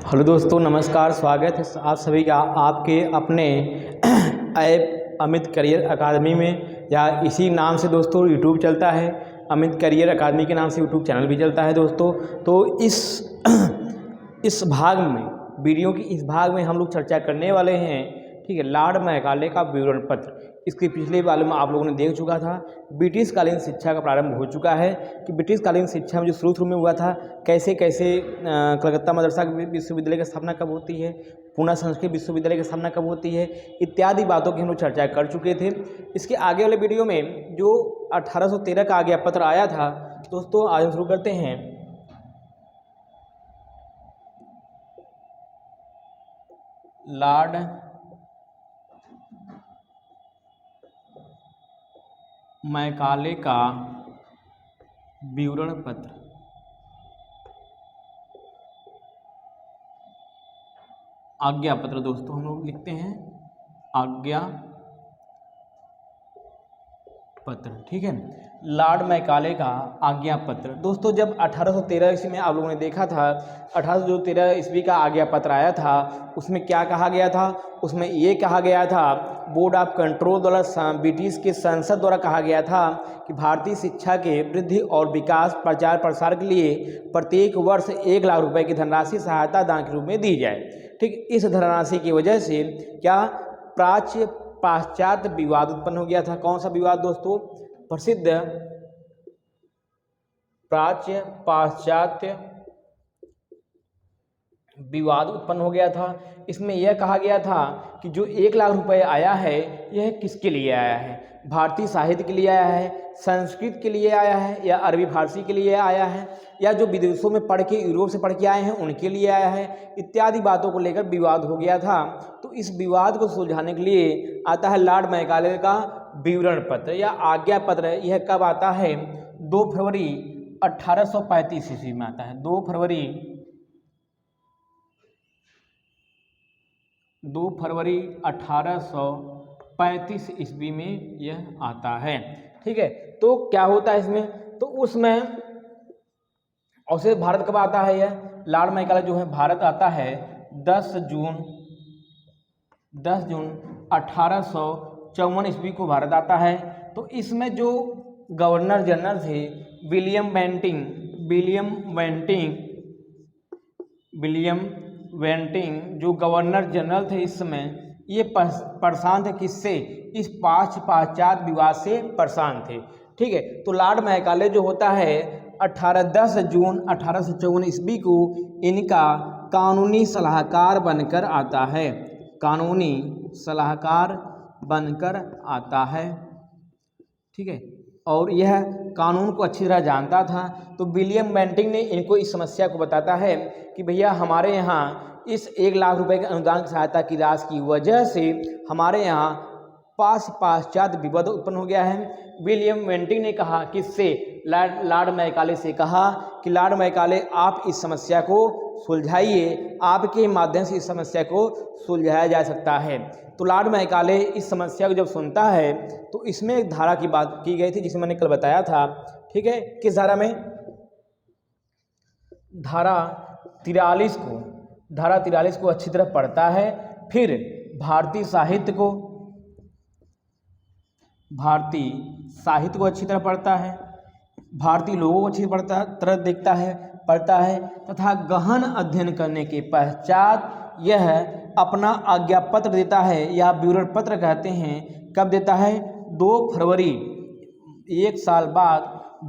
Hello दोस्तों, नमस्कार। स्वागत है आप सभी का आपके अपने ऐप अमित करियर अकादमी में, या इसी नाम से दोस्तों यूट्यूब चलता है। अमित करियर अकादमी के नाम से यूट्यूब चैनल भी चलता है दोस्तों। तो इस भाग में, वीडियो की इस भाग में हम लोग चर्चा करने वाले हैं, ठीक है, लॉर्ड मैकाले का विवरण पत्र। इसके पिछले वाले में आप लोगों ने देख चुका था, ब्रिटिश कालीन शिक्षा का प्रारंभ हो चुका है कि ब्रिटिश कालीन शिक्षा में जो शुरू में हुआ था, कैसे कैसे कलकत्ता मदरसा विश्वविद्यालय की स्थापना कब होती है, पूना संस्कृत विश्वविद्यालय की स्थापना कब होती है, इत्यादि बातों की हम लोग चर्चा कर चुके थे। इसके आगे वाले वीडियो में जो 1813 का आज्ञा पत्र आया था दोस्तों, आज हम शुरू करते हैं। लॉर्ड मैकाले का विवरण पत्र। आज्ञा पत्र दोस्तों हम लोग लिखते हैं, आज्ञा पत्र, ठीक है। लॉर्ड मैकाले का आज्ञा पत्र दोस्तों, जब 1813 ईस्वी में आप लोगों ने देखा था, 1813 ईस्वी का आज्ञा पत्र आया था, उसमें क्या कहा गया था? उसमें ये कहा गया था, बोर्ड ऑफ कंट्रोल द्वारा, ब्रिटिश के संसद द्वारा कहा गया था कि भारतीय शिक्षा के वृद्धि और विकास प्रचार प्रसार के लिए प्रत्येक वर्ष 1 लाख रुपए की धनराशि सहायता दान के रूप में दी जाए। ठीक, इस धनराशि की वजह से क्या पाश्चात्य विवाद उत्पन्न हो गया था। कौन सा विवाद दोस्तों? प्रसिद्ध पाश्चात्य विवाद उत्पन्न हो गया था। इसमें यह कहा गया था कि जो 1 लाख रुपए आया है, यह किसके लिए आया है? भारतीय साहित्य के लिए आया है, संस्कृत के लिए आया है, या अरबी फारसी के लिए आया है, या जो विदेशों में पढ़ के, यूरोप से पढ़ के आए हैं उनके लिए आया है, इत्यादि बातों को लेकर विवाद हो गया था। तो इस विवाद को सुलझाने के लिए आता है लॉर्ड मैकाले का विवरण पत्र या आज्ञा पत्र। यह कब आता है? 2 फरवरी 1835 ईस्वी में आता है। 2 फरवरी 1835 ईस्वी में यह आता है, ठीक है। तो क्या होता है इसमें? तो उसमें औसत भारत कब आता है? यह लॉर्ड मैकाले जो है भारत आता है 10 जून 1854 ईस्वी को भारत आता है। तो इसमें जो गवर्नर जनरल थे विलियम बेंटिंग जो गवर्नर जनरल थे इस समय, ये परेशान थे किससे? इस पाश्चात्य विवाद से परेशान थे, ठीक है। तो लॉर्ड मैकाले जो होता है 10 जून 1854 ईस्वी को इनका कानूनी सलाहकार बनकर आता है, कानूनी सलाहकार बनकर आता है, ठीक है। और यह कानून को अच्छी तरह जानता था। तो विलियम बेंटिंग ने इनको इस समस्या को बताता है कि भैया हमारे यहाँ इस 1 लाख रुपए के अनुदान की सहायता की राशि की वजह से हमारे यहाँ पाश्चात्य विवाद उत्पन्न हो गया है। विलियम बेंटिंग ने कहा, किससे? लॉर्ड मैकाले से कहा कि लॉर्ड मैकाले आप इस समस्या को सुलझाइए, आपके माध्यम से इस समस्या को सुलझाया जा सकता है। तो लॉर्ड मैकाले इस समस्या को जब सुनता है तो इसमें एक धारा की बात की गई थी जिसे मैंने कल बताया था, ठीक है। किस धारा में? धारा 43 को अच्छी तरह पढ़ता है, फिर भारतीय साहित्य को अच्छी तरह पढ़ता है, भारतीय लोगों को अच्छी तरह देखता है, पढ़ता है, तथा गहन अध्ययन करने के पश्चात यह अपना आज्ञा पत्र देता है, या विवरण पत्र कहते हैं। कब देता है? 2 फरवरी, 1 साल बाद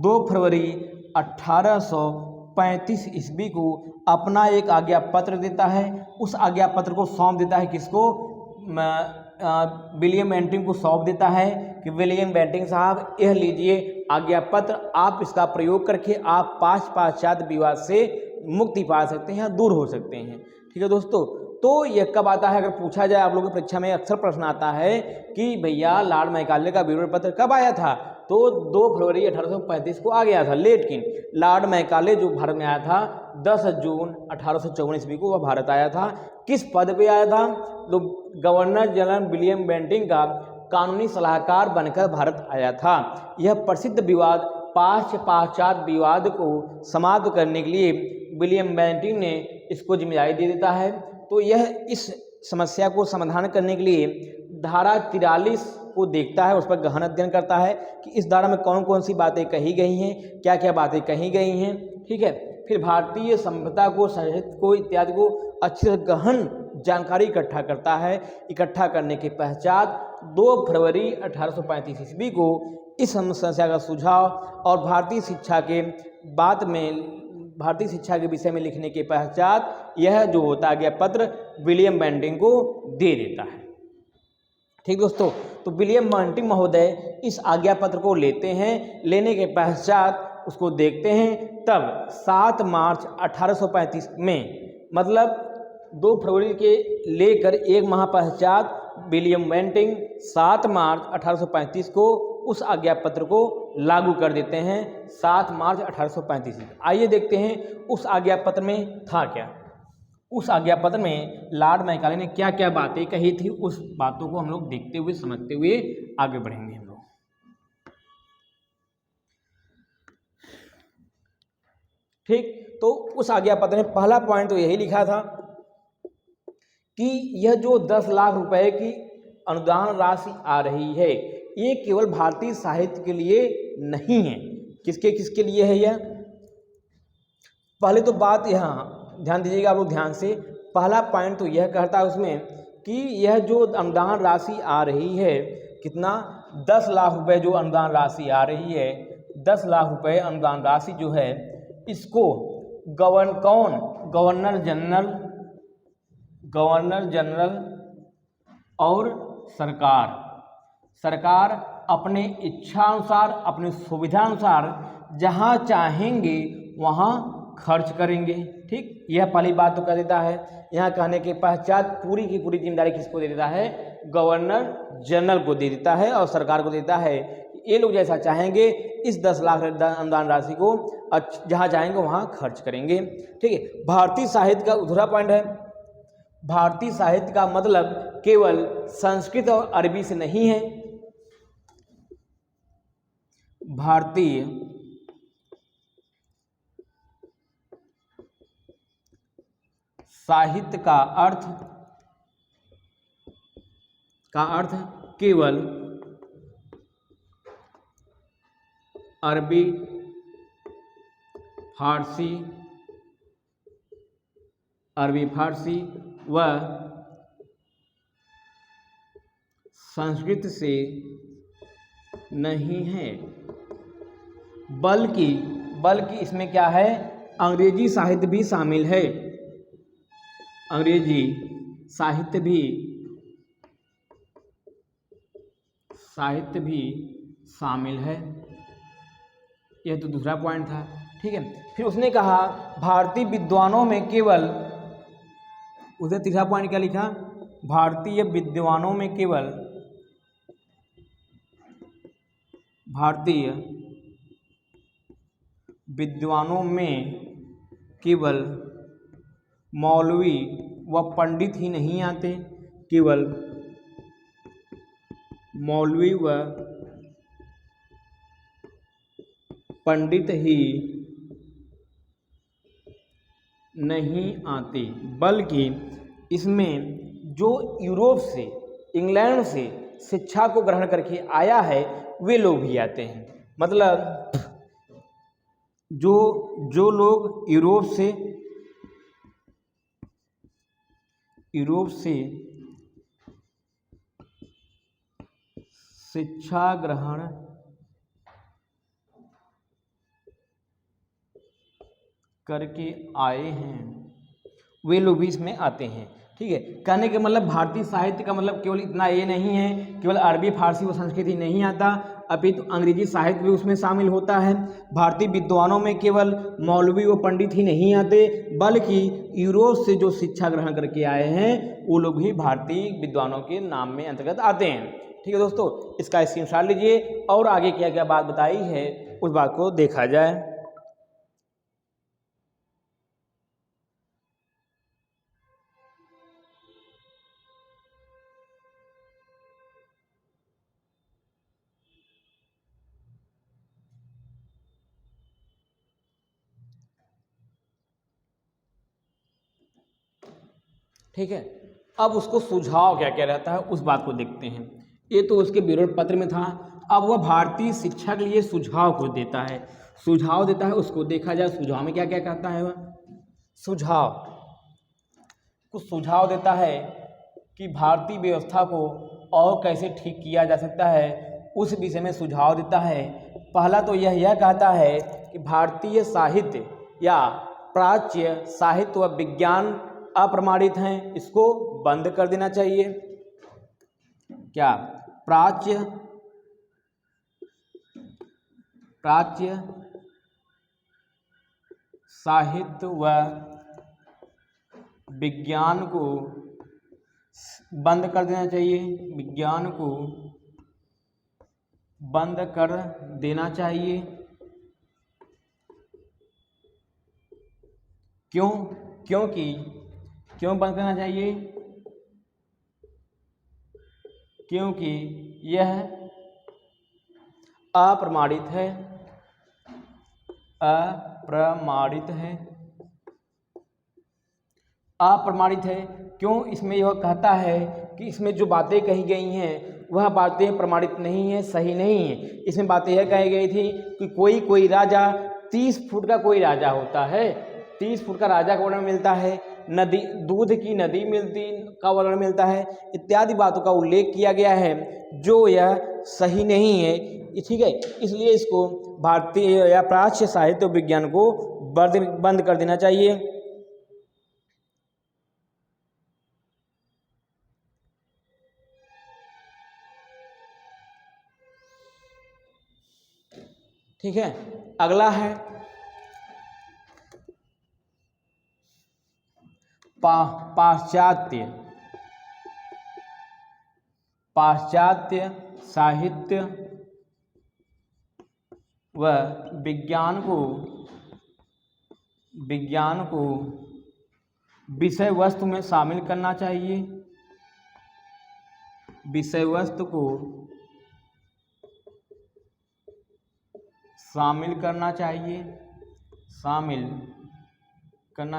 2 फरवरी 1835 ईस्वी को अपना एक आज्ञा पत्र देता है। उस आज्ञा पत्र को सौंप देता है किसको? विलियम बेंटिंग को सौंप देता है कि विलियम बेंटिंग साहब, यह लीजिए आज्ञा पत्र, आप इसका प्रयोग करके आप पाश्चात्य विवाद से मुक्ति पा सकते हैं, दूर हो सकते हैं, ठीक है दोस्तों। तो यह कब आता है? अगर पूछा जाए, आप लोगों की परीक्षा में अक्सर प्रश्न आता है कि भैया लॉर्ड मैकाले का विवरण पत्र कब आया था? तो 2 फरवरी 1835 को आ गया था। लेकिन लॉर्ड मैकाले जो भारत में आया था 10 जून 1854 ईस्वी को, वह भारत आया था। किस पद पे आया था? तो गवर्नर जनरल विलियम बेंटिंग का कानूनी सलाहकार बनकर भारत आया था। यह प्रसिद्ध विवाद पाश्चात्य विवाद को समाप्त करने के लिए विलियम बेंटिंक ने इसको जिम्मेदारी दे देता है। तो यह इस समस्या को समाधान करने के लिए धारा 43 को देखता है, उस पर गहन अध्ययन करता है कि इस धारा में कौन कौन सी बातें कही गई हैं, क्या क्या बातें कही गई हैं। ठीक है, फिर भारतीय सभ्यता को, साहित्य को इत्यादि को अच्छे से गहन जानकारी इकट्ठा करता है। इकट्ठा करने के पश्चात 2 फरवरी 1835 ईस्वी को इस समस्या का सुझाव और भारतीय शिक्षा के बाद में भारतीय शिक्षा के विषय में लिखने के पश्चात यह जो होता गया पत्र विलियम बेंटिंक को दे देता है। ठीक दोस्तों, तो विलियम बेंटिंक महोदय इस आज्ञा पत्र को लेते हैं। लेने के पश्चात उसको देखते हैं। तब 7 मार्च 1835 में, मतलब 2 फरवरी के लेकर 1 माह पश्चात विलियम बेंटिंक 7 मार्च 1835 को उस आज्ञा पत्र को लागू कर देते हैं। 7 मार्च 1835। आइए देखते हैं उस आज्ञा पत्र में था क्या। उस आज्ञा पत्र में लॉर्ड मैकाले ने क्या क्या बातें कही थी, उस बातों को हम लोग देखते हुए समझते हुए आगे बढ़ेंगे हम लोग। ठीक, तो उस आज्ञा पत्र में पहला पॉइंट तो यही लिखा था कि यह जो 10 लाख रुपए की अनुदान राशि आ रही है, ये केवल भारतीय साहित्य के लिए नहीं है। किसके किसके लिए है यह? पहले तो बात यहाँ ध्यान दीजिएगा आप लोग ध्यान से। पहला पॉइंट तो यह कहता है उसमें कि यह जो अनुदान राशि आ रही है, कितना, 10 लाख रुपए जो अनुदान राशि आ रही है, 10 लाख रुपए अनुदान राशि जो है, इसको गवर्नर जनरल और सरकार अपने इच्छानुसार, अपनी सुविधानुसार जहाँ चाहेंगे वहाँ खर्च करेंगे। ठीक, यह पहली बात तो कह देता है। यहाँ कहने के पश्चात पूरी की पूरी जिम्मेदारी किसको दे देता है? गवर्नर जनरल को दे देता है और सरकार को देता है। ये लोग जैसा चाहेंगे इस 10 लाख अनुदान राशि को जहाँ चाहेंगे वहाँ खर्च करेंगे। ठीक है, भारतीय साहित्य का दूसरा पॉइंट है, भारतीय साहित्य का मतलब केवल संस्कृत और अरबी से नहीं है। भारतीय साहित्य का अर्थ केवल अरबी, फारसी व संस्कृत से नहीं है, बल्कि इसमें क्या है? अंग्रेजी साहित्य भी शामिल है। अंग्रेजी साहित्य भी शामिल है। यह तो दूसरा पॉइंट था। ठीक है, फिर उसने कहा भारतीय विद्वानों में केवल, उसने तीसरा पॉइंट क्या लिखा? भारतीय विद्वानों में केवल मौलवी व पंडित ही नहीं आते, केवल मौलवी व पंडित ही नहीं आते, बल्कि इसमें जो यूरोप से, इंग्लैंड से शिक्षा को ग्रहण करके आया है वे लोग भी आते हैं। मतलब जो लोग यूरोप से शिक्षा ग्रहण करके आए हैं वे लोग भी इसमें आते हैं। ठीक है, कहने के मतलब भारतीय साहित्य का मतलब केवल इतना ये नहीं है, केवल अरबी, फारसी व संस्कृत ही नहीं आता, अपितु अंग्रेजी साहित्य भी उसमें शामिल होता है। भारतीय विद्वानों में केवल मौलवी व पंडित ही नहीं आते, बल्कि यूरोप से जो शिक्षा ग्रहण करके आए हैं वो लोग भी भारतीय विद्वानों के नाम में अंतर्गत आते हैं। ठीक है दोस्तों, इसका स्क्रीनशॉट लीजिए और आगे क्या क्या बात बताई है उस बात को देखा जाए। ठीक है। अब उसको सुझाव क्या क्या रहता है उस बात को देखते हैं। ये तो उसके विरोध पत्र में था। अब वह भारतीय शिक्षा के लिए सुझाव को देता है, सुझाव देता है, उसको देखा जाए सुझाव में क्या क्या कहता है। वह सुझाव, कुछ सुझाव देता है कि भारतीय व्यवस्था को और कैसे ठीक किया जा सकता है, उस विषय में सुझाव देता है। पहला तो यह कहता है कि भारतीय साहित्य या प्राच्य साहित्य व विज्ञान अप्रमाणित हैं, इसको बंद कर देना चाहिए। क्या? प्राच्य साहित्य व विज्ञान को बंद कर देना चाहिए, विज्ञान को बंद कर देना चाहिए। क्यों? क्यों बंद करना चाहिए? क्योंकि यह अप्रमाणित है, अप्रमाणित है। क्यों? इसमें यह कहता है कि इसमें जो बातें कही गई हैं वह बातें प्रमाणित नहीं है, सही नहीं है। इसमें बातें यह कही गई थी कि कोई राजा 30 फुट का कोई राजा होता है, 30 फुट का राजा का वर्णन मिलता है, नदी, दूध की नदी का वर्णन मिलता है, इत्यादि बातों का उल्लेख किया गया है जो यह सही नहीं है। ठीक है, इसलिए इसको भारतीय या प्राच्य साहित्य विज्ञान को बंद कर देना चाहिए। ठीक है, अगला है पाश्चात्य साहित्य व विज्ञान को विषय वस्तु में शामिल करना चाहिए, विषय वस्तु को शामिल करना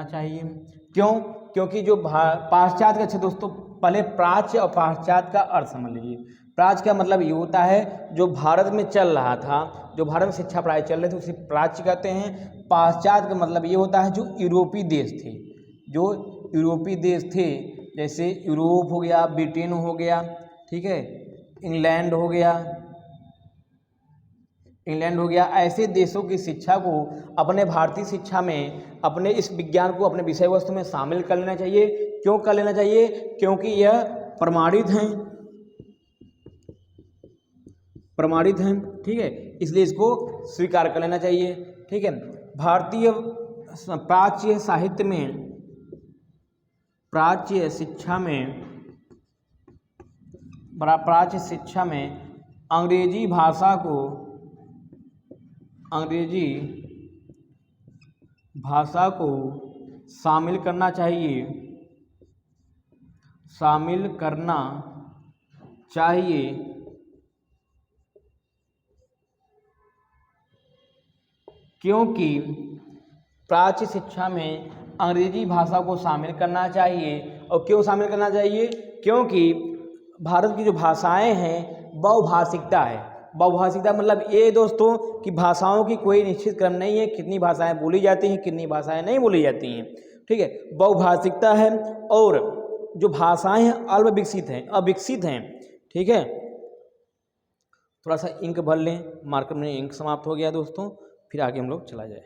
चाहिए। क्यों? क्योंकि जो पाश्चात्य का, अच्छा दोस्तों पहले प्राच्य और पाश्चात्य का अर्थ समझ लीजिए। प्राच्य का मतलब ये होता है जो भारत में चल रहा था, जो भारत में शिक्षा पढ़ाई चल रही थी उसे प्राच्य कहते हैं। पाश्चात्य का मतलब ये होता है जो यूरोपीय देश थे, जैसे यूरोप हो गया, ब्रिटेन हो गया, ठीक है, इंग्लैंड हो गया, ऐसे देशों की शिक्षा को अपने भारतीय शिक्षा में, अपने इस विज्ञान को अपने विषय वस्तु में शामिल कर लेना चाहिए। क्यों कर लेना चाहिए? क्योंकि यह प्रमाणित हैं, ठीक है, इसलिए इसको स्वीकार कर लेना चाहिए। ठीक है, भारतीय प्राच्य साहित्य में, प्राच्य शिक्षा में अंग्रेजी भाषा को शामिल करना चाहिए। क्योंकि प्राच्य शिक्षा में अंग्रेजी भाषा को शामिल करना चाहिए। और क्यों शामिल करना चाहिए? क्योंकि भारत की जो भाषाएं हैं बहुभाषिकता है। बहुभाषिकता मतलब ये दोस्तों कि भाषाओं की कोई निश्चित क्रम नहीं है, कितनी भाषाएं बोली जाती हैं, कितनी भाषाएं नहीं बोली जाती हैं। ठीक है, बहुभाषिकता है और जो भाषाएं हैं अविकसित हैं। ठीक है, थोड़ा सा इंक भर लें, मार्कर में इंक समाप्त हो गया दोस्तों, फिर आगे हम लोग चला जाए।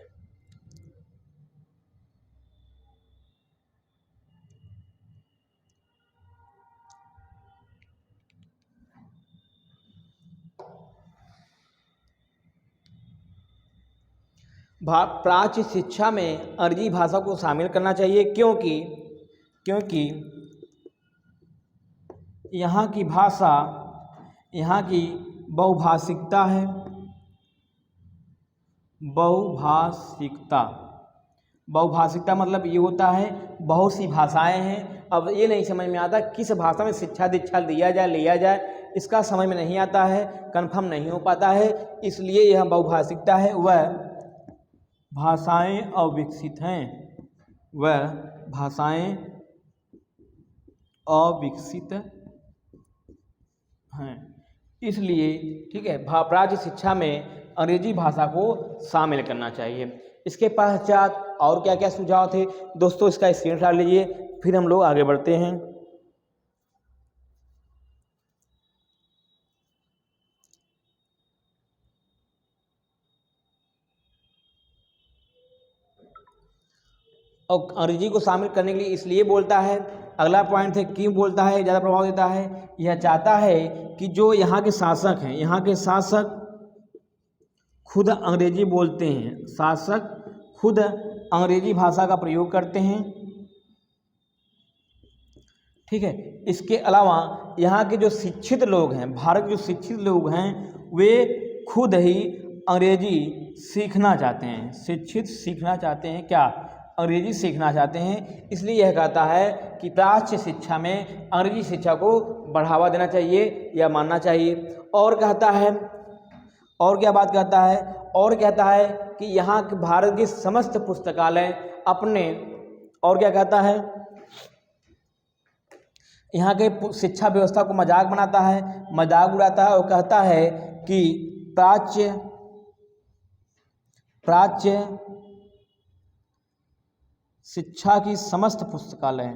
प्राच्य शिक्षा में अंग्रेजी भाषा को शामिल करना चाहिए। क्योंकि यहाँ की भाषा, यहाँ की बहुभाषिकता है, बहुभाषिकता मतलब ये होता है बहुत सी भाषाएं हैं। अब ये नहीं समझ में आता किस भाषा में शिक्षा दीक्षा लिया जाए, इसका समझ में नहीं आता है, कंफर्म नहीं हो पाता है, इसलिए यह बहुभाषिकता है। वह भाषाएं अविकसित हैं, अविकसित हैं। इसलिए ठीक है, प्राच्य शिक्षा में अंग्रेजी भाषा को शामिल करना चाहिए। इसके पश्चात और क्या क्या सुझाव थे दोस्तों, इसका स्क्रीनशॉट लीजिए, फिर हम लोग आगे बढ़ते हैं। और अंग्रेजी को शामिल करने के लिए इसलिए बोलता है, अगला पॉइंट है क्यों बोलता है, ज़्यादा प्रभाव देता है, यह चाहता है कि जो यहाँ के शासक हैं, यहाँ के शासक खुद अंग्रेजी बोलते हैं, शासक खुद अंग्रेजी भाषा का प्रयोग करते हैं। ठीक है, इसके अलावा यहाँ के जो शिक्षित लोग हैं, भारत के जो शिक्षित लोग हैं, वे खुद ही अंग्रेजी सीखना चाहते हैं, शिक्षित सीखना चाहते हैं, क्या अंग्रेजी सीखना चाहते हैं। इसलिए यह कहता है कि प्राच्य शिक्षा में अंग्रेजी शिक्षा को बढ़ावा देना चाहिए या मानना चाहिए। और कहता है, और क्या बात कहता है, और कहता है कि यहाँ के भारत के समस्त पुस्तकालय अपने, और क्या कहता है, यहाँ के शिक्षा व्यवस्था को मजाक बनाता है, मजाक उड़ाता है और कहता है कि प्राच्य शिक्षा की समस्त पुस्तकालय,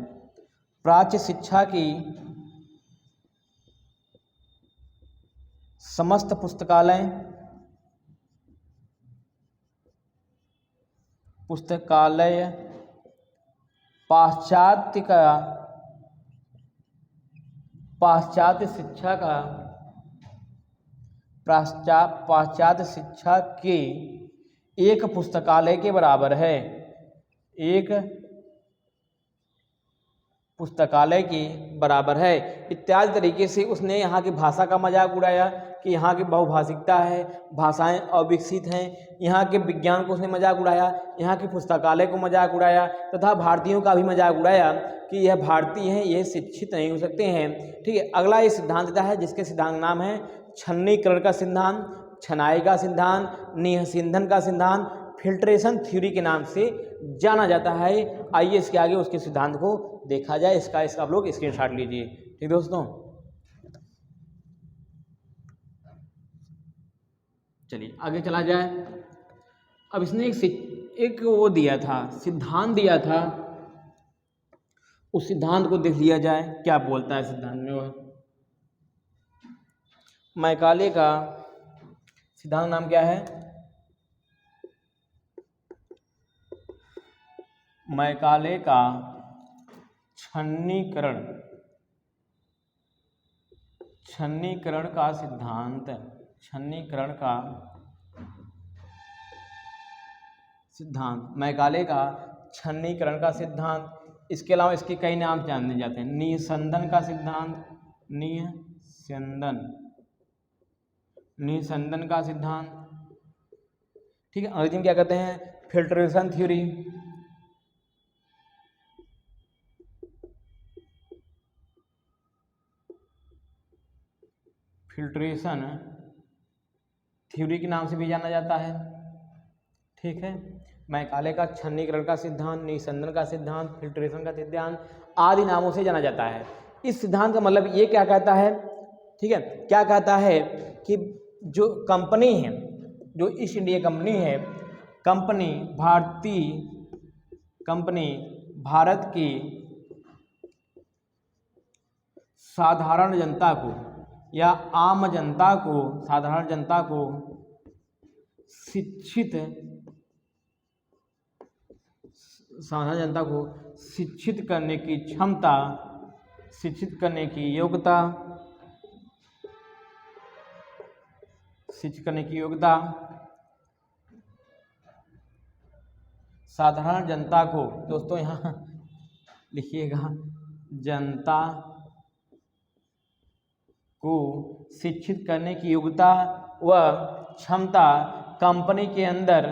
प्राच्य शिक्षा की समस्त पुस्तकालय पाश्चात्य शिक्षा के एक पुस्तकालय के बराबर है, एक पुस्तकालय के बराबर है, इत्यादि तरीके से उसने यहाँ की भाषा का मजाक उड़ाया कि यहाँ की बहुभाषिकता है, भाषाएं अविकसित हैं, यहाँ के विज्ञान को उसने मजाक उड़ाया, यहाँ के पुस्तकालय को मजाक उड़ाया, तथा भारतीयों का भी मजाक उड़ाया कि यह भारतीय हैं, यह शिक्षित नहीं हो सकते हैं। ठीक है, अगला ये सिद्धांत देता है जिसके सिद्धांत नाम है छन्नीकरण का सिद्धांत, छनाई का सिद्धांत, निःसंदन का सिद्धांत, फिल्ट्रेशन थ्योरी के नाम से जाना जाता है। आइए इसके आगे उसके सिद्धांत को देखा जाए, इसका आप लोग स्क्रीनशॉट लीजिए। ठीक दोस्तों, चलिए आगे चला जाए। अब इसने एक वो दिया था, सिद्धांत दिया था, उस सिद्धांत को देख लिया जाए क्या बोलता है सिद्धांत में। वह मैकाले का सिद्धांत नाम क्या है, मैकाले का छन्नीकरण का सिद्धांत, छन्नीकरण का सिद्धांत, मैकाले का छन्नीकरण का सिद्धांत। इसके अलावा इसके कई नाम जाने जाते हैं, निःसंदन का सिद्धांत, निःसंदन का सिद्धांत। ठीक है, अंग्रेजी में क्या कहते हैं, फिल्ट्रेशन थ्योरी, फिल्ट्रेशन थ्योरी के नाम से भी जाना जाता है। ठीक है, मैकाले का छन्नीकरण का सिद्धांत, निःसंदन का सिद्धांत, फिल्ट्रेशन का सिद्धांत आदि नामों से जाना जाता है। इस सिद्धांत का मतलब ये क्या कहता है, ठीक है, क्या कहता है कि जो कंपनी है, जो ईस्ट इंडिया कंपनी है, कंपनी भारत की साधारण जनता को या आम जनता को, साधारण जनता को शिक्षित करने की क्षमता, शिक्षित करने की योग्यता, साधारण जनता को, दोस्तों यहाँ लिखिएगा, जनता को शिक्षित करने की योग्यता व क्षमता कंपनी के अंदर,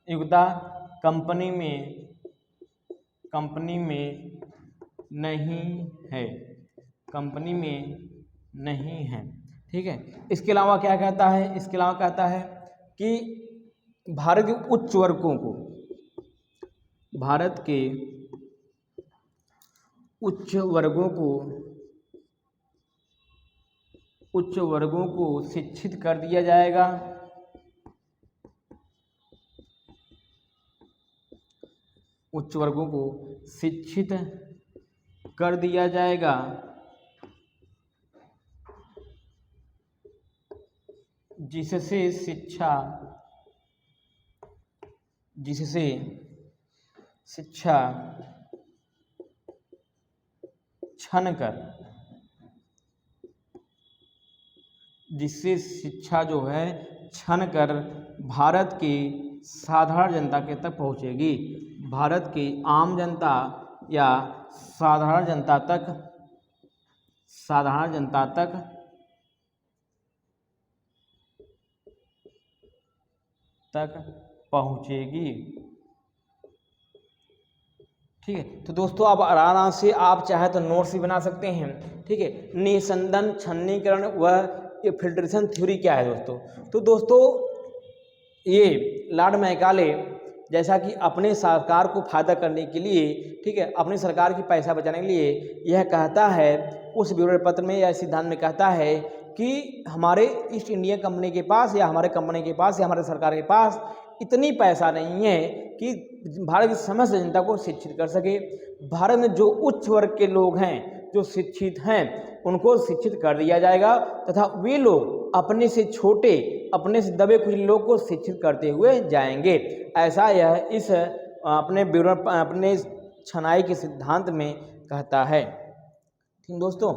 योग्यता कंपनी में नहीं है। ठीक है, इसके अलावा क्या कहता है, इसके अलावा कहता है कि भारत के उच्च वर्गों को, भारत के उच्च वर्गों को शिक्षित कर दिया जाएगा। उच्च वर्गों को शिक्षित कर दिया जाएगा, जिससे शिक्षा छनकर, जिससे शिक्षा जो है छनकर भारत की साधारण जनता के तक पहुंचेगी। भारत की आम जनता या साधारण जनता तक पहुंचेगी। ठीक है, तो दोस्तों आप आराम से आप चाहे तो नोट्स भी बना सकते हैं। ठीक है, निस्संदन छन्नीकरण व फिल्ट्रेशन थ्योरी क्या है दोस्तों? तो दोस्तों ये लॉर्ड मैकाले जैसा कि अपने सरकार को फायदा करने के लिए, ठीक है, अपनी सरकार की पैसा बचाने के लिए यह कहता है, उस ब्यूरो पत्र में या सिद्धांत में कहता है कि हमारे ईस्ट इंडिया कंपनी के पास या हमारे कंपनी के पास या हमारे सरकार के पास इतनी पैसा नहीं है कि भारत की समस्त जनता को शिक्षित कर सके। भारत में जो उच्च वर्ग के लोग हैं, जो शिक्षित हैं, उनको शिक्षित कर दिया जाएगा तथा वे लोग अपने से छोटे, अपने से दबे कुछ लोग को शिक्षित करते हुए जाएंगे। ऐसा यह इस अपने छनाई के सिद्धांत में कहता है। ठीक दोस्तों,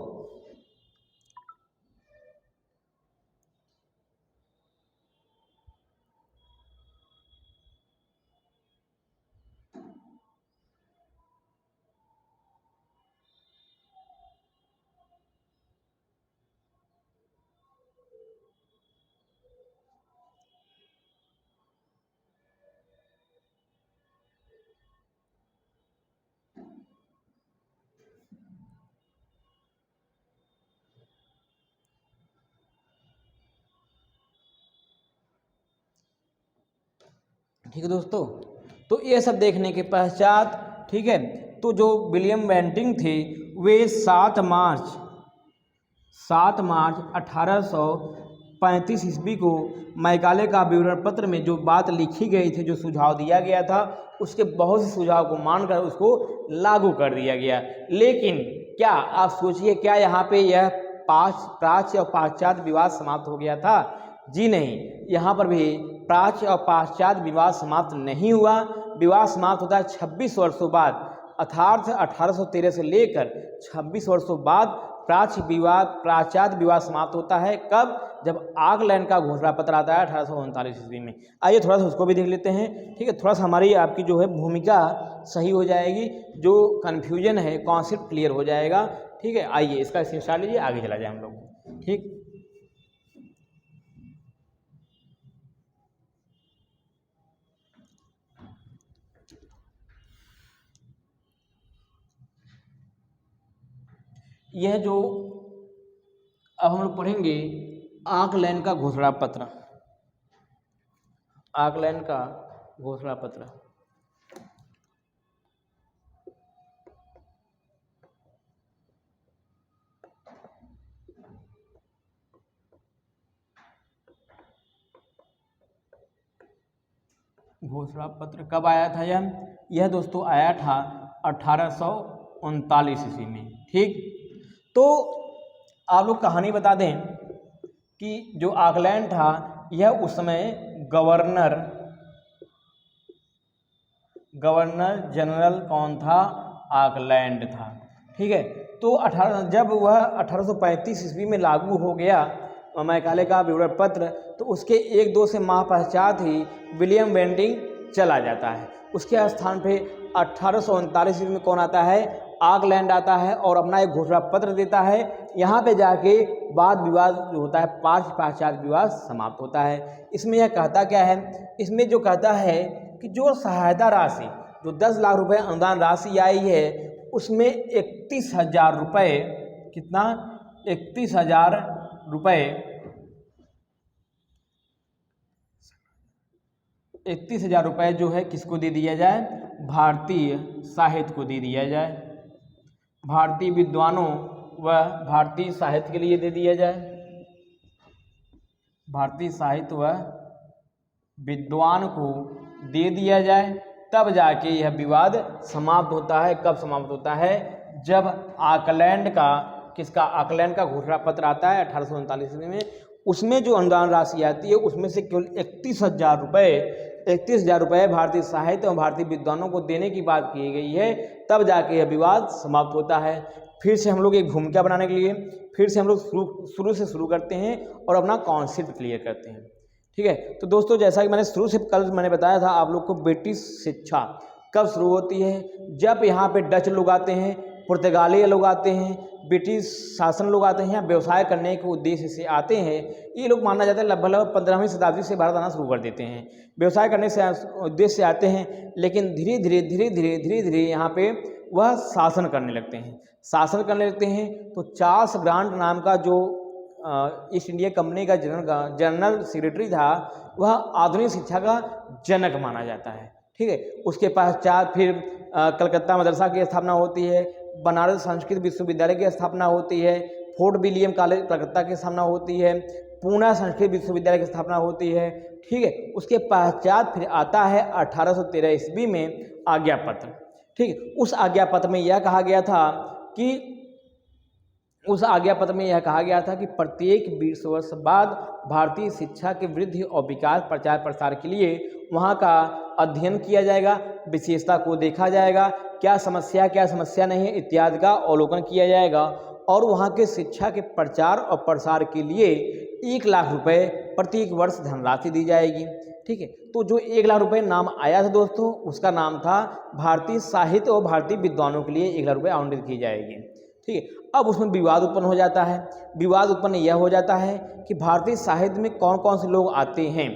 ठीक है दोस्तों, तो ये सब देखने के पश्चात, ठीक है, तो जो विलियम बेंटिंक थे वे 7 मार्च 1835 ईस्वी को मैकाले का विवरण पत्र में जो बात लिखी गई थी, जो सुझाव दिया गया था, उसके बहुत से सुझाव को मानकर उसको लागू कर दिया गया। लेकिन क्या आप सोचिए, क्या यहाँ पे यह प्राच्य और पाश्चात्य विवाद समाप्त हो गया था? जी नहीं, यहाँ पर भी प्राच्य और पाश्चात्य विवाद समाप्त नहीं हुआ। विवाद समाप्त होता है 26 वर्षों बाद, अर्थात 1813 से लेकर 26 वर्षों बाद पाश्चात्य विवाद समाप्त होता है। कब? जब आकलैंड का घोषणा पत्र आता है 1839 ईस्वी में। आइए थोड़ा सा उसको भी देख लेते हैं। ठीक है, थोड़ा सा हमारी आपकी जो है भूमिका सही हो जाएगी, जो कन्फ्यूजन है कॉन्सेप्ट क्लियर हो जाएगा। ठीक है, आइए इसका स्क्रीनशॉट लीजिए, आगे चला जाए हम लोग। ठीक, यह जो अब हम लोग पढ़ेंगे आकलैंड का घोषणा पत्र। आकलैंड का घोषणा पत्र कब आया था? यह दोस्तों आया था 1839 ईस्वी में। ठीक, तो आप लोग कहानी बता दें कि जो आकलैंड था, यह उस समय गवर्नर जनरल कौन था? आकलैंड था। ठीक है, तो जब वह 1835 ईस्वी में लागू हो गया मैकाले का विवरण पत्र, तो उसके 1-2 से माह पश्चात ही विलियम बेंटिंक चला जाता है। उसके स्थान पे 1839 ईस्वी में कौन आता है? आकलैंड आता है और अपना एक घोषणा पत्र देता है। यहाँ पे जाके वाद विवाद जो होता है, पाश्चात्य विवाद समाप्त होता है। इसमें यह कहता क्या है? इसमें जो कहता है कि जो सहायता राशि, जो 10 लाख रुपए अनुदान राशि आई है, उसमें 31,000 रुपये, कितना? 31,000 रुपये, 31,000 रुपये जो है किसको दे दिया जाए? भारतीय साहित्य को दे दिया जाए। भारतीय विद्वानों व भारतीय साहित्य के लिए दे दिया जाए। भारतीय साहित्य व विद्वान को दे दिया जाए, तब जाके यह विवाद समाप्त होता है। कब समाप्त होता है? जब आकलैंड का आकलैंड का घोषणा पत्र आता है 1839 में। उसमें जो अनुदान राशि आती है उसमें से केवल 31,000 रुपये भारतीय साहित्य और भारतीय विद्वानों को देने की बात की गई है, तब जाके यह विवाद समाप्त होता है। फिर से हम लोग एक भूमिका बनाने के लिए फिर से हम लोग शुरू से शुरू करते हैं और अपना कॉन्सेप्ट क्लियर करते हैं। ठीक है, तो दोस्तों जैसा कि मैंने शुरू से कल मैंने बताया था आप लोग को, ब्रिटिश शिक्षा कब शुरू होती है? जब यहाँ पे डच लोग आते हैं, पुर्तगाली लोग आते हैं, ब्रिटिश शासन लोग आते हैं, यहाँ व्यवसाय करने के उद्देश्य से आते हैं। ये लोग माना जाता है लगभग 15वीं शताब्दी से भारत आना शुरू कर देते हैं, व्यवसाय करने से उद्देश्य से आते हैं। लेकिन धीरे धीरे यहाँ पे वह शासन करने लगते हैं। तो चार्ल्स ग्रांट नाम का जो ईस्ट इंडिया कंपनी का जनरल सेक्रेटरी था, वह आधुनिक शिक्षा का जनक माना जाता है। ठीक है, उसके पश्चात फिर कलकत्ता मदरसा की स्थापना होती है, बनारस संस्कृत विश्वविद्यालय की स्थापना होती है, फोर्ट विलियम कॉलेज कलकत्ता की स्थापना होती है, पूना संस्कृत विश्वविद्यालय की स्थापना होती है। ठीक है, उसके पश्चात फिर आता है 1813 ईस्वी में आज्ञा पत्र। ठीक है, उस आज्ञा पत्र में यह कहा गया था कि प्रत्येक 20 वर्ष बाद भारतीय शिक्षा के वृद्धि और विकास प्रचार प्रसार के लिए वहाँ का अध्ययन किया जाएगा, विशेषता को देखा जाएगा, क्या समस्या नहीं है इत्यादि का अवलोकन किया जाएगा, और वहाँ के शिक्षा के प्रचार और प्रसार के लिए 1 लाख रुपए प्रत्येक वर्ष धनराशि दी जाएगी। ठीक है, तो जो 1 लाख रुपए नाम आया था दोस्तों, उसका नाम था भारतीय साहित्य और भारतीय विद्वानों के लिए 1 लाख रुपए आवंटित की जाएगी। ठीक है, अब उसमें विवाद उत्पन्न हो जाता है। विवाद उत्पन्न यह हो जाता है कि भारतीय साहित्य में कौन कौन से लोग आते हैं।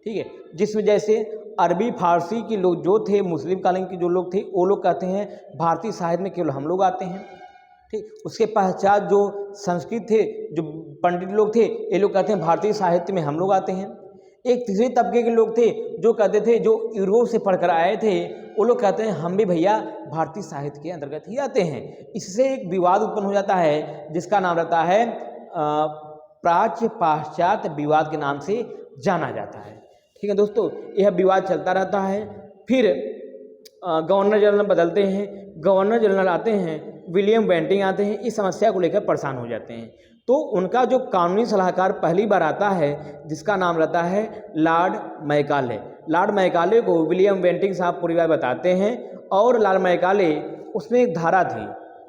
ठीक है, जिसमें जैसे अरबी फारसी के लोग जो थे, मुस्लिम कालीन के जो लोग थे, वो लोग कहते हैं भारतीय साहित्य में केवल हम लोग आते हैं। ठीक, उसके पश्चात जो संस्कृत थे, जो पंडित लोग थे, ये लोग कहते हैं भारतीय साहित्य में हम लोग आते हैं। एक तीसरे तबके के लोग थे जो कहते थे, जो यूरोप से पढ़कर आए थे, वो लोग कहते हैं हम भी भैया भारतीय साहित्य के अंतर्गत ही आते हैं। इससे एक विवाद उत्पन्न हो जाता है जिसका नाम रहता है प्राच्य पाश्चात्य विवाद के नाम से जाना जाता है। ठीक है दोस्तों, यह विवाद चलता रहता है। फिर गवर्नर जनरल बदलते हैं, गवर्नर जनरल आते हैं, विलियम बेंटिंग आते हैं, इस समस्या को लेकर परेशान हो जाते हैं। तो उनका जो कानूनी सलाहकार पहली बार आता है, जिसका नाम रहता है लॉर्ड मैकाले। लॉर्ड मैकाले को विलियम बेंटिंग साहब पूरी बात बताते हैं, और लॉर्ड मैकाले उसमें एक धारा थी,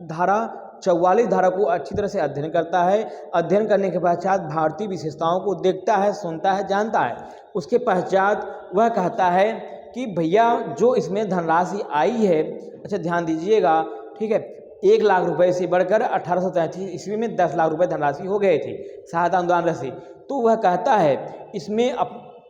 धारा 44 धारा को अच्छी तरह से अध्ययन करता है। अध्ययन करने के पश्चात भारतीय विशेषताओं को देखता है, सुनता है, जानता है। उसके पश्चात वह कहता है कि भैया जो इसमें धनराशि आई है, अच्छा ध्यान दीजिएगा, ठीक है, 1 लाख रुपए से बढ़कर 1833 ईस्वी में 10 लाख रुपए धनराशि हो गए थे, सहायता अनुदान राशि। तो वह कहता है इसमें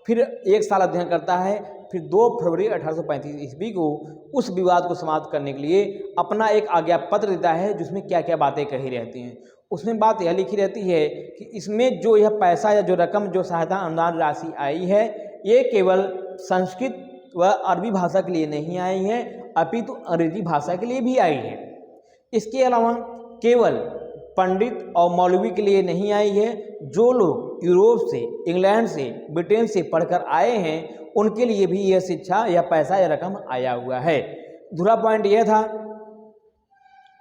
फिर 1 साल अध्ययन करता है, फिर 2 फरवरी 1835 ईस्वी को उस विवाद को समाप्त करने के लिए अपना एक आज्ञा पत्र देता है, जिसमें क्या क्या बातें कही रहती हैं। उसमें बात यह लिखी रहती है कि इसमें जो यह पैसा या जो रकम, जो सहायता अनुदान राशि आई है, ये केवल संस्कृत व अरबी भाषा के लिए नहीं आई है, अपितु अंग्रेजी भाषा के लिए भी आई है। इसके अलावा केवल पंडित और मौलवी के लिए नहीं आई है, जो लोग यूरोप से, इंग्लैंड से, ब्रिटेन से पढ़कर आए हैं, उनके लिए भी यह शिक्षा या पैसा या रकम आया हुआ है। दूसरा पॉइंट यह था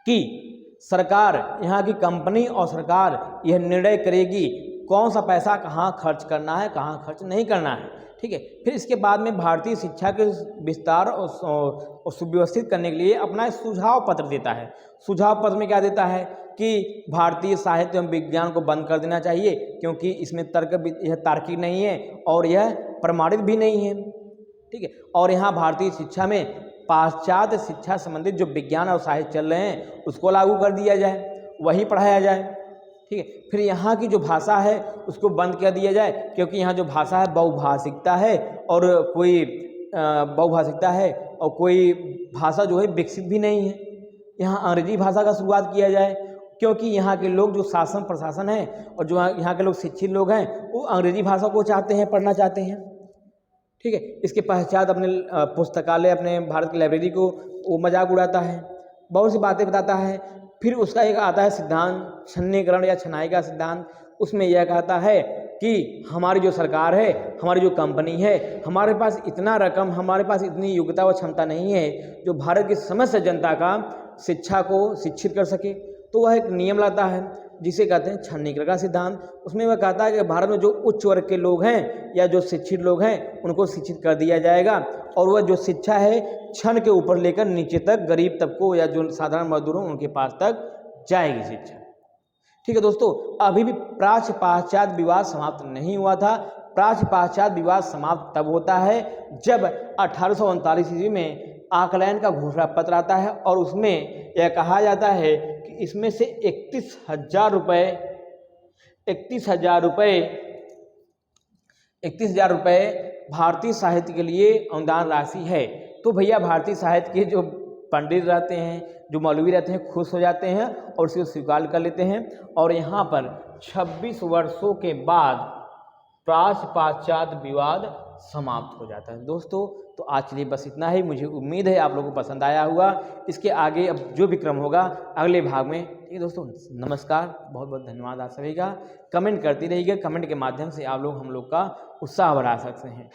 कि सरकार, यहाँ की कंपनी और सरकार यह निर्णय करेगी कौन सा पैसा कहाँ खर्च करना है, कहाँ खर्च नहीं करना है। ठीक है, फिर इसके बाद में भारतीय शिक्षा के विस्तार और सुव्यवस्थित करने के लिए अपना सुझाव पत्र देता है। सुझाव पत्र में क्या देता है कि भारतीय साहित्य एवं विज्ञान को बंद कर देना चाहिए, क्योंकि इसमें यह तार्किक नहीं है और यह प्रमाणित भी नहीं है। ठीक है, और यहाँ भारतीय शिक्षा में पाश्चात्य शिक्षा संबंधित जो विज्ञान और साहित्य चल रहे हैं उसको लागू कर दिया जाए, वही पढ़ाया जाए। ठीक है, फिर यहाँ की जो भाषा है उसको बंद कर दिया जाए, क्योंकि यहाँ जो भाषा है बहुभाषिकता है, और कोई भाषा जो है विकसित भी नहीं है। यहाँ अंग्रेजी भाषा का शुरुआत किया जाए, क्योंकि यहाँ के लोग जो शासन प्रशासन है और जो यहाँ के लोग शिक्षित लोग हैं, वो अंग्रेजी भाषा को चाहते हैं, पढ़ना चाहते हैं। ठीक है, इसके पश्चात अपने पुस्तकालय, अपने भारत की लाइब्रेरी को वो मजाक उड़ाता है, बहुत सी बातें बताता है। फिर उसका एक आता है सिद्धांत छन्नीकरण या छनाई का सिद्धांत। उसमें यह कहता है कि हमारी जो सरकार है, हमारी जो कंपनी है, हमारे पास इतना रकम, हमारे पास इतनी योग्यता व क्षमता नहीं है जो भारत की समस्त जनता का शिक्षा को शिक्षित कर सके। तो वह एक नियम लाता है जिसे कहते हैं छन्नीकरण का सिद्धांत। उसमें वह कहता है कि भारत में जो उच्च वर्ग के लोग हैं या जो शिक्षित लोग हैं उनको शिक्षित कर दिया जाएगा, और वह जो शिक्षा है क्षण के ऊपर लेकर नीचे तक गरीब तबकों या जो साधारण मजदूर हों उनके पास तक जाएगी शिक्षा। ठीक है दोस्तों, अभी भी प्राच्य पाश्चात्य विवाद समाप्त नहीं हुआ था। प्राच्य पाश्चात्य विवाद समाप्त तब होता है जब 1839 ईस्वी में आकलैंड का घोषणा पत्र आता है और उसमें यह कहा जाता है कि इसमें से 31,000 रुपये भारतीय साहित्य के लिए अनुदान राशि है। तो भैया भारतीय साहित्य के जो पंडित रहते हैं, जो मौलवी रहते हैं, खुश हो जाते हैं और उसे स्वीकार कर लेते हैं। और यहाँ पर 26 वर्षों के बाद प्राच्य पाश्चात्य विवाद समाप्त हो जाता है। दोस्तों तो आज के लिए बस इतना ही। मुझे उम्मीद है आप लोगों को पसंद आया होगा। इसके आगे अब जो भी क्रम होगा अगले भाग में। ठीक है दोस्तों, नमस्कार, बहुत बहुत धन्यवाद आप सभी का। कमेंट करती रहिएगा, कमेंट के माध्यम से आप लोग हम लोग का उत्साह बढ़ा सकते हैं।